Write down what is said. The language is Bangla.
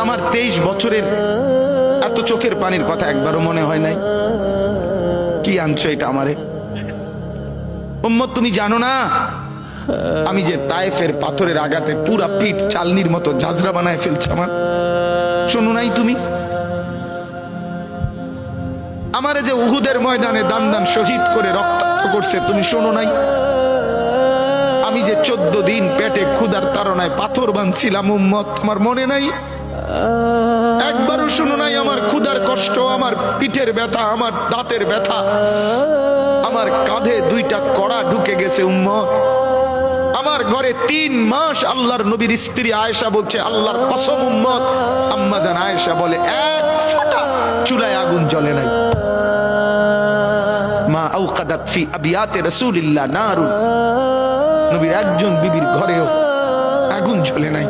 আমার 23 বছরের এত চোখের পানির কথা একবারও মনে হয় নাই? কি আনছো এটা আমারে? উম্মত তুমি জানো না আমি যে তায়েফের পাথরের আঘাতে পুরা পিঠ চালনির মতো ঝাঁঝরা বানায় ফেলছে আমার? শোনো নাই তুমি? আমারে যে উহুদের ময়দানে দান দান শহীদ করে রক্তাক্ত করছে, তুমি শোনো নাই? আমি যে 14 দিন পেটে ক্ষুধার তাড়নায় পাথর বাঁধছিলাম, উম্মত আমার মনে নাই? একবারও শোনো নাই আমার ক্ষুধার কষ্ট, আমার পিঠের ব্যথা, আমার দাঁতের ব্যথা, আমার কাঁধে 2টা কড়া ঢুকে গেছে উম্মত। আমার ঘরে 3 মাস আল্লাহর নবীর স্ত্রী আয়েশা বলছে, আল্লাহর কসম উম্মত, আম্মা জান আয়েশা বলে, এক ফোঁটা চুলায় আগুন জ্বলে নাই। মা আওকাদাত ফি আবিয়াতে রাসূলিল্লাহ নারুন, নবীর একজন বিবির ঘরেও আগুন জ্বলে নাই।